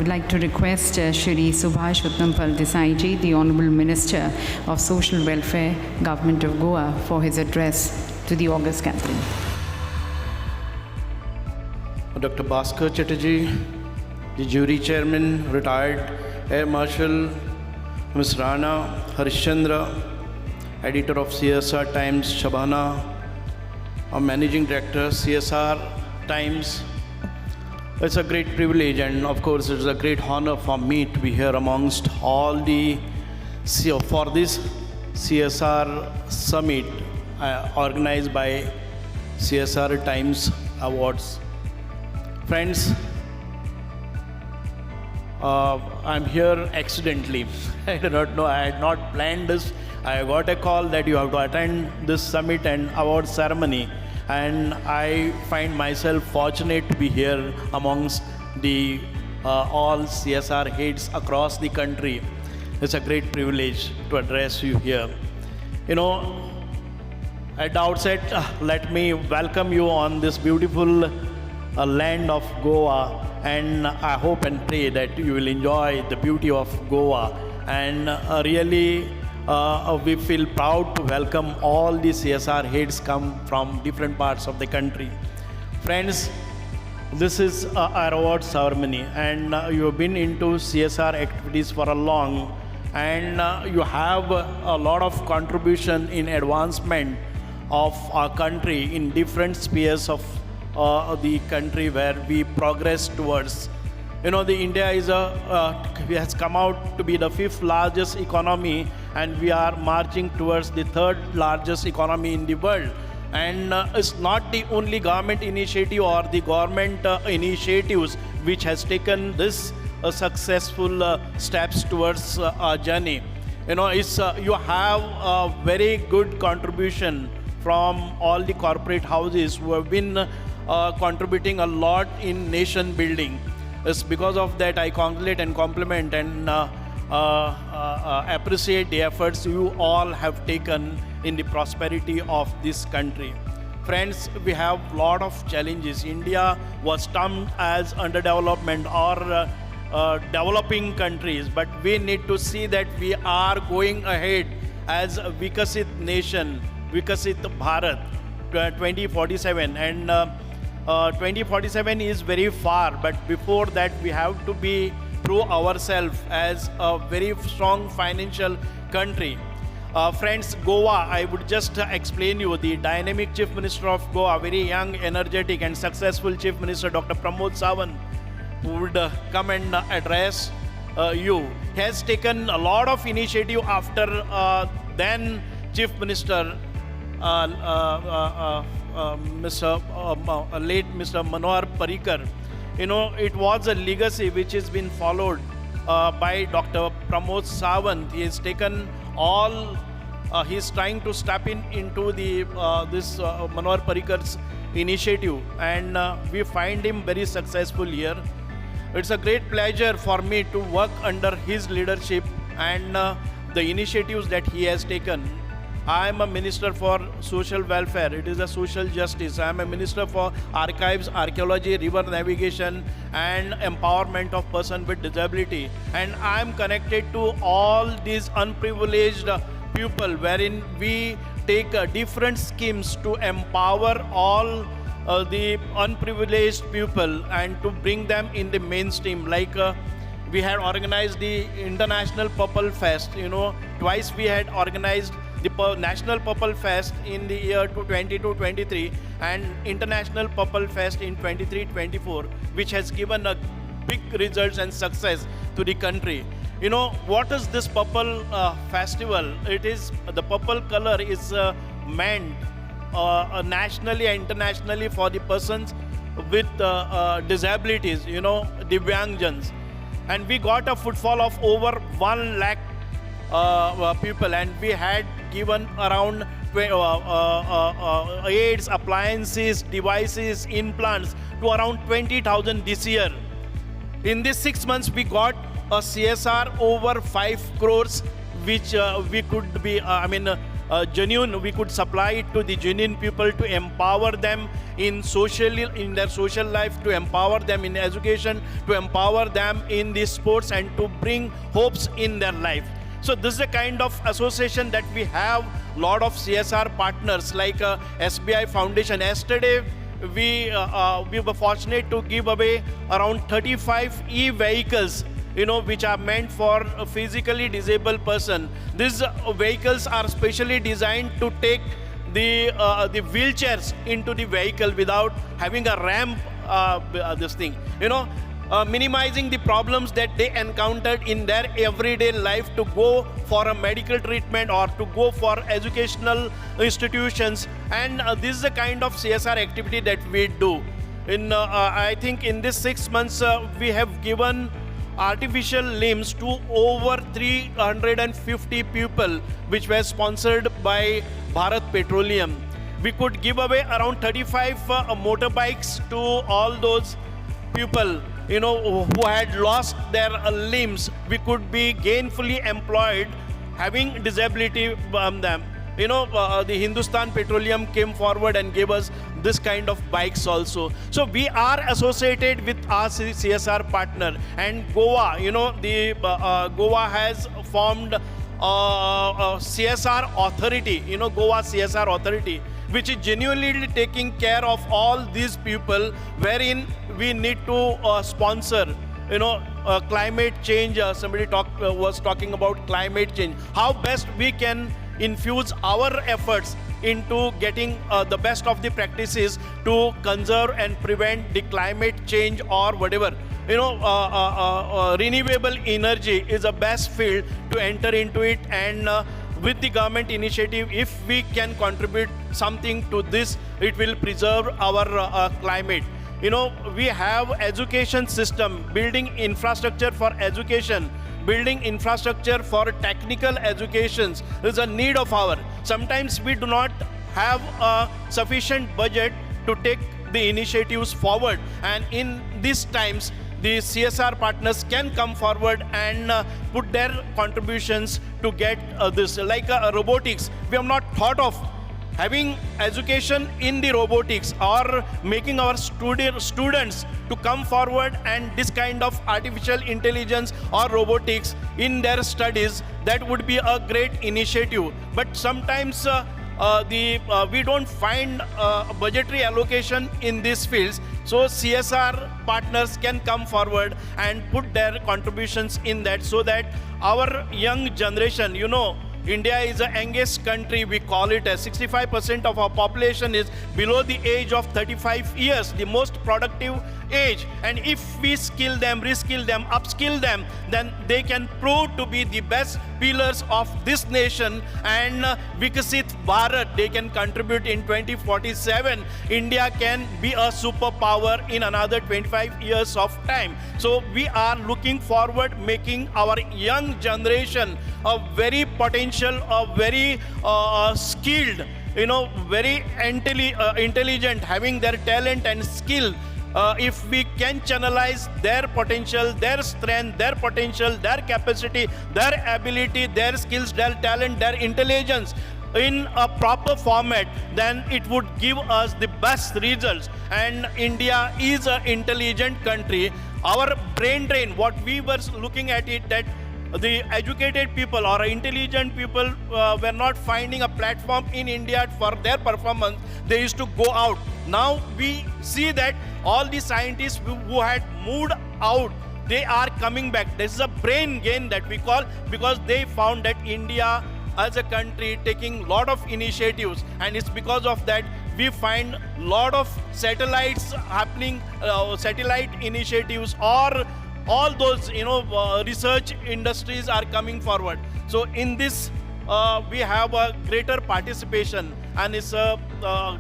would like to request Shri Subhash Uttam Phal Desai ji, the Honorable Minister of Social Welfare, Government of Goa, for his address to the August gathering. Dr. Bhaskar Chatterjee, the Jury Chairman, Retired Air Marshal Ms. Rana Harishchandra, Editor of CSR Times, Shabana, Managing Director, CSR Times. It's a great privilege and of course it's a great honor for me to be here amongst all the, for this CSR Summit organized by CSR Times Awards. Friends, I'm here accidentally. I do not know, I had not planned this. I got a call that you have to attend this summit and award ceremony, and I find myself fortunate to be here amongst the all CSR heads across the country. It's a great privilege to address you here. You know, at the outset, let me welcome you on this beautiful land of Goa, and I hope and pray that you will enjoy the beauty of Goa, and really we feel proud to welcome all the CSR heads come from different parts of the country. Friends, this is our award ceremony, and you have been into CSR activities for a long, and you have a lot of contribution in advancement of our country in different spheres of the country where we progress towards. You know, the India is has come out to be the 5th largest economy, and we are marching towards the 3rd largest economy in the world. And it's not the only government initiative or the government initiatives which has taken this successful steps towards our journey. You know, it's you have a very good contribution from all the corporate houses who have been contributing a lot in nation building. It's because of that I congratulate and compliment and appreciate the efforts you all have taken in the prosperity of this country. Friends, we have a lot of challenges. India was termed as underdevelopment or developing countries, but we need to see that we are going ahead as a Vikasit nation, Vikasit Bharat 2047, and 2047 is very far, but before that we have to be prove ourselves as a very strong financial country. Friends, Goa, I would just explain you the dynamic Chief Minister of Goa, very young, energetic and successful Chief Minister Dr. Pramod Sawant, who would come and address you. He has taken a lot of initiative after then Chief Minister late Mr. Manohar Parrikar. You know, it was a legacy which has been followed by Dr. Pramod Sawant. He has taken all, he's trying to step into the this Manohar Parrikar's initiative, and we find him very successful here. It's a great pleasure for me to work under his leadership and the initiatives that he has taken. I am a minister for social welfare. It is a social justice. I am a minister for archives, archaeology, river navigation, and empowerment of persons with disability. And I am connected to all these unprivileged people, wherein we take different schemes to empower all the unprivileged people and to bring them in the mainstream. Like we had organized the International Purple Fest. You know, twice we had organized the National Purple Fest in the year 22-23 and International Purple Fest in 23-24, which has given a big results and success to the country. You know, what is this purple festival? It is, the purple color is meant nationally and internationally for the persons with disabilities, you know, Divyangjans. And we got a footfall of over 1 lakh people, and we had given around aids, appliances, devices, implants to around 20,000 this year. In these 6 months, we got a CSR over 5 crores, which we could be, genuine, we could supply it to the genuine people to empower them in their social life, to empower them in education, to empower them in the sports, and to bring hopes in their life. So this is the kind of association that we have. Lot of CSR partners like SBI Foundation. Yesterday, we were fortunate to give away around 35 e-vehicles, which are meant for a physically disabled person. These vehicles are specially designed to take the wheelchairs into the vehicle without having a ramp. Minimizing the problems that they encountered in their everyday life to go for a medical treatment or to go for educational institutions. And this is the kind of CSR activity that we do. I think in this 6 months, we have given artificial limbs to over 350 people, which were sponsored by Bharat Petroleum. We could give away around 35 motorbikes to all those people who had lost their limbs. We could be gainfully employed having disability them. The Hindustan Petroleum came forward and gave us this kind of bikes also. So we are associated with our CSR partner. And Goa, Goa has formed a CSR authority, Goa CSR authority, which is genuinely taking care of all these people, wherein we need to sponsor, climate change. Somebody was talking about climate change. How best we can infuse our efforts into getting the best of the practices to conserve and prevent the climate change or whatever. Renewable energy is the best field to enter into it, and with the government initiative, if we can contribute something to this, it will preserve our climate. We have education system, building infrastructure for education, building infrastructure for technical educations is a need of ours. Sometimes we do not have a sufficient budget to take the initiatives forward, and in these times, the CSR partners can come forward and put their contributions to get this. Like robotics, we have not thought of having education in the robotics or making our students to come forward and this kind of artificial intelligence or robotics in their studies. That would be a great initiative. But sometimes we don't find budgetary allocation in these fields. So CSR partners can come forward and put their contributions in that, so that our young generation, India is the youngest country, we call it as 65% of our population is below the age of 35 years, the most productive age. And if we skill them, reskill them, upskill them, then they can prove to be the best pillars of this nation, and Vikasit Bharat, they can contribute in 2047. India can be a superpower in another 25 years of time. So we are looking forward, making our young generation a very potential, a very skilled, very intelligent, having their talent and skill. If we can channelize their potential, their strength, their potential, their capacity, their ability, their skills, their talent, their intelligence in a proper format, then it would give us the best results. And India is an intelligent country. Our brain drain, what we were looking at it, that the educated people or intelligent people were not finding a platform in India for their performance. They used to go out. Now we see that all the scientists who had moved out, they are coming back. This is a brain gain that we call, because they found that India as a country taking lot of initiatives, and it's because of that we find lot of satellites happening, satellite initiatives, or all those research industries are coming forward. So in this we have a greater participation, and it's a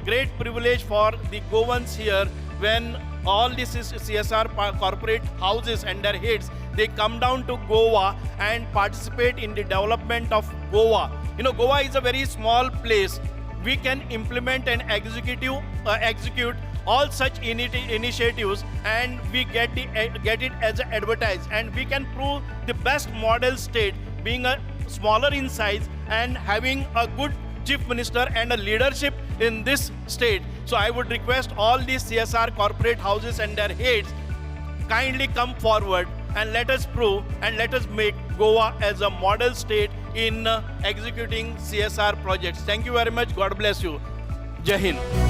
great privilege for the Goans here when all these CSR corporate houses and their heads, they come down to Goa and participate in the development of Goa. Goa is a very small place. We can implement and execute all such initiatives, and we get it as advertised, and we can prove the best model state, being a smaller in size and having a good chief minister and a leadership in this state. So I would request all these CSR corporate houses and their heads kindly come forward and let us prove and let us make Goa as a model state in executing CSR projects. Thank you very much. God bless you. Jai Hind.